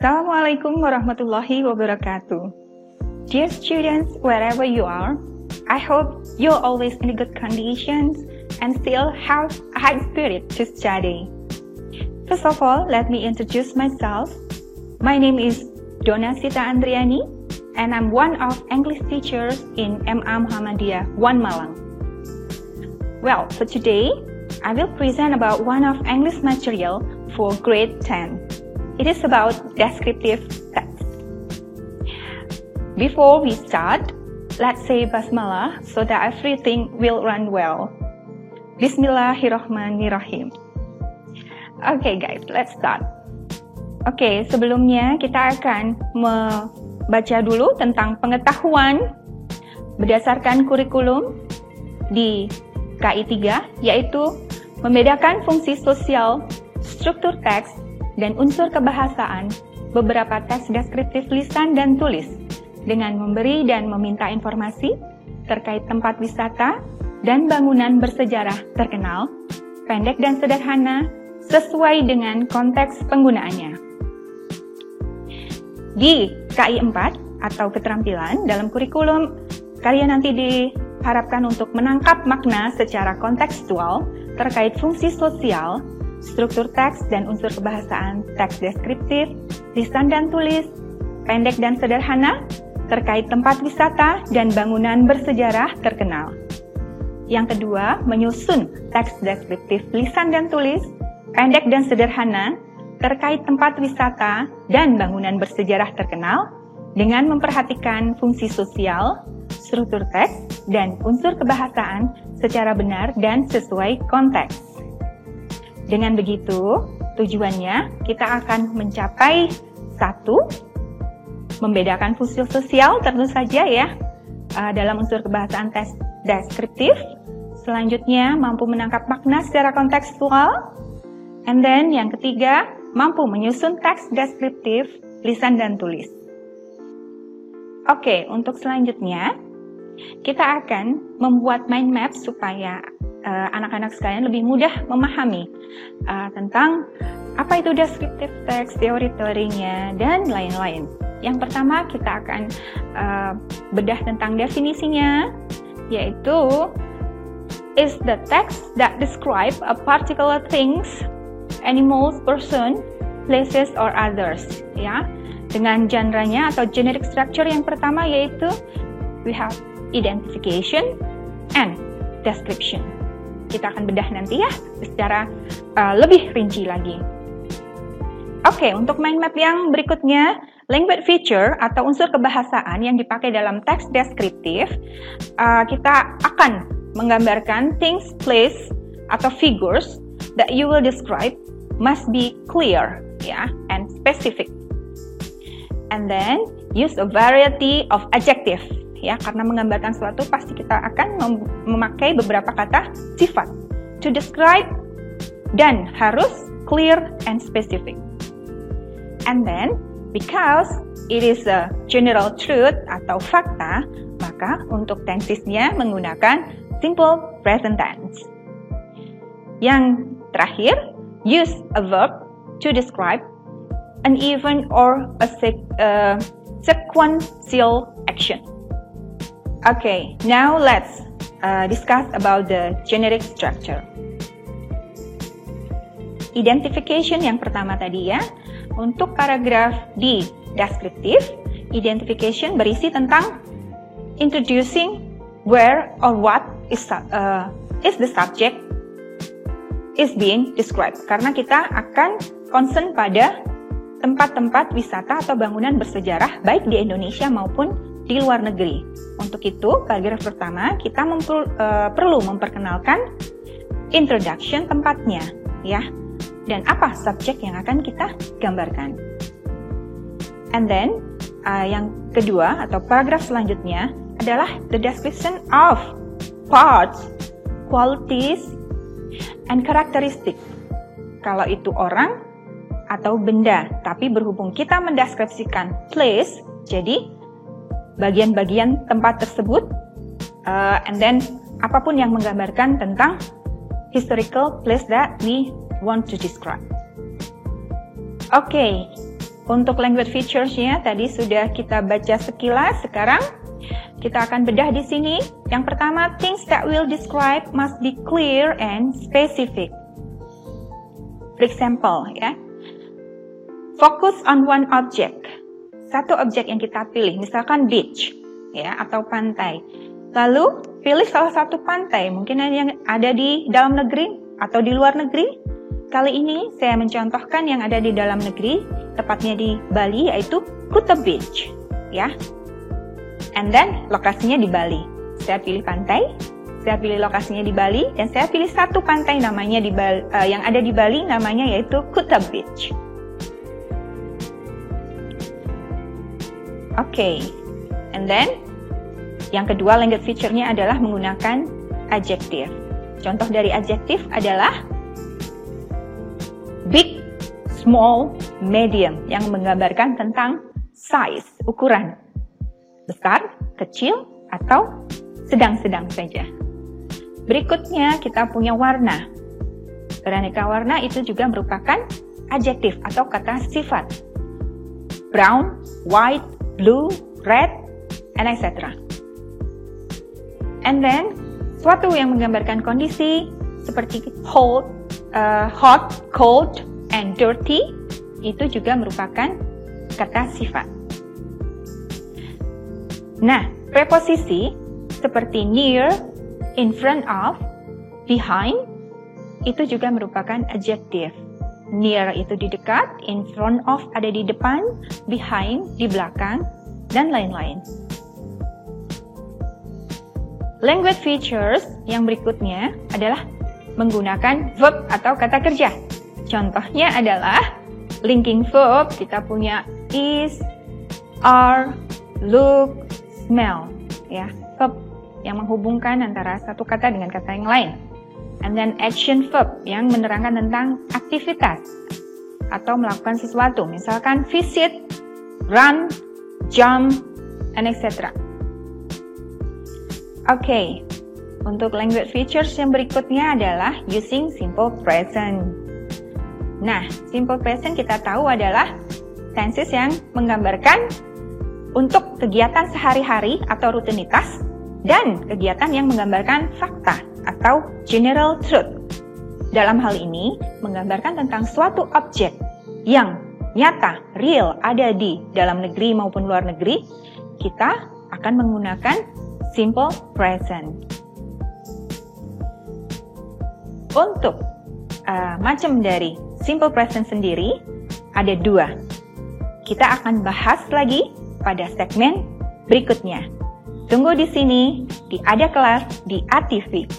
Assalamualaikum warahmatullahi wabarakatuh. Dear students, wherever you are, I hope you're always in good conditions and still have a high spirit to study. First of all, let me introduce myself. My name is Dona Sita Andriani, and I'm one of English teachers in MA Muhammadiyah 1 Malang. Well, for today, I will present about one of English material for grade 10. It is about descriptive text. Before we start, let's say Basmalah so that everything will run well. Bismillahirrahmanirrahim. Okay guys, let's start. Okay, sebelumnya kita akan membaca dulu tentang pengetahuan berdasarkan kurikulum di KI 3, yaitu membedakan fungsi sosial, struktur teks, dan unsur kebahasaan beberapa teks deskriptif lisan dan tulis dengan memberi dan meminta informasi terkait tempat wisata dan bangunan bersejarah terkenal, pendek dan sederhana, sesuai dengan konteks penggunaannya. Di KI 4 atau keterampilan dalam kurikulum, kalian nanti diharapkan untuk menangkap makna secara kontekstual terkait fungsi sosial, struktur teks dan unsur kebahasaan teks deskriptif, lisan dan tulis, pendek dan sederhana, terkait tempat wisata dan bangunan bersejarah terkenal. Yang kedua, menyusun teks deskriptif lisan dan tulis, pendek dan sederhana, terkait tempat wisata dan bangunan bersejarah terkenal, dengan memperhatikan fungsi sosial, struktur teks, dan unsur kebahasaan secara benar dan sesuai konteks. Dengan begitu, tujuannya kita akan mencapai 1. Membedakan fungsi sosial tentu saja ya dalam unsur kebahasaan teks deskriptif. Selanjutnya, mampu menangkap makna secara kontekstual. And then yang ketiga, mampu menyusun teks deskriptif lisan dan tulis. Oke, untuk selanjutnya kita akan membuat mind map supaya anak-anak sekalian lebih mudah memahami tentang apa itu descriptive text, teori-teorinya, dan lain-lain. Yang pertama kita akan bedah tentang definisinya, yaitu is the text that describe a particular things, animals, person, places, or others. Ya, dengan genre-nya atau generic structure yang pertama yaitu we have identification and description. Kita akan bedah nanti ya secara lebih rinci lagi. Oke, untuk mind map yang berikutnya, language feature atau unsur kebahasaan yang dipakai dalam teks deskriptif, kita akan menggambarkan things, place, atau figures that you will describe must be clear, ya, and specific. And then use a variety of adjective. Ya, karena menggambarkan sesuatu pasti kita akan memakai beberapa kata sifat to describe dan harus clear and specific. And then because it is a general truth atau fakta, maka untuk tensesnya menggunakan simple present tense. Yang terakhir, use a verb to describe an event or a sequential action. Okay, now let's discuss about the generic structure. Identification yang pertama tadi ya. Untuk paragraf di deskriptif, identification berisi tentang introducing where or what is the subject is being described. Karena kita akan concern pada tempat-tempat wisata atau bangunan bersejarah baik di Indonesia maupun di luar negeri. Untuk itu, paragraf pertama kita perlu memperkenalkan introduction tempatnya, ya, dan apa subjek yang akan kita gambarkan. And then, yang kedua atau paragraf selanjutnya adalah the description of parts, qualities, and characteristic. Kalau itu orang atau benda, tapi berhubung kita mendeskripsikan place, jadi bagian-bagian tempat tersebut, and then apapun yang menggambarkan tentang historical place that we want to describe. Okay, Untuk language features-nya tadi sudah kita baca sekilas. Sekarang kita akan bedah di sini. Yang pertama, things that will describe must be clear and specific. For example, ya. Focus on one object. Satu objek yang kita pilih, misalkan beach, ya, atau pantai. Lalu pilih salah satu pantai, mungkin yang ada di dalam negeri atau di luar negeri. Kali ini saya mencontohkan yang ada di dalam negeri, tepatnya di Bali, yaitu Kuta Beach, ya. And then lokasinya di Bali. Saya pilih pantai, saya pilih lokasinya di Bali, dan saya pilih satu pantai namanya di Bali, yang ada di Bali namanya yaitu Kuta Beach. Oke, and then yang kedua language feature-nya adalah menggunakan adjective. Contoh dari adjective adalah big, small, medium, yang menggambarkan tentang size, ukuran. Besar, kecil, atau sedang-sedang saja. Berikutnya kita punya warna. Beraneka warna itu juga merupakan adjektif atau kata sifat. Brown, white, blue, red, and etc. And then, suatu yang menggambarkan kondisi seperti hot, cold, and dirty, itu juga merupakan kata sifat. Nah, preposisi seperti near, in front of, behind, itu juga merupakan adjektif. Near itu di dekat, in front of ada di depan, behind di belakang, dan lain-lain. Language features yang berikutnya adalah menggunakan verb atau kata kerja. Contohnya adalah linking verb, kita punya is, are, look, smell, ya, verb yang menghubungkan antara satu kata dengan kata yang lain. And then action verb yang menerangkan tentang aktivitas atau melakukan sesuatu, misalkan visit, run, jump, and etc. Oke, untuk language features yang berikutnya adalah using simple present. Nah, simple present kita tahu adalah tenses yang menggambarkan untuk kegiatan sehari-hari atau rutinitas dan kegiatan yang menggambarkan fakta atau general truth. Dalam hal ini, menggambarkan tentang suatu objek yang nyata, real, ada di dalam negeri maupun luar negeri, kita akan menggunakan simple present. Untuk macam dari simple present sendiri, ada dua. Kita akan bahas lagi pada segmen berikutnya. Tunggu di sini, di Ada Kelas di ATV.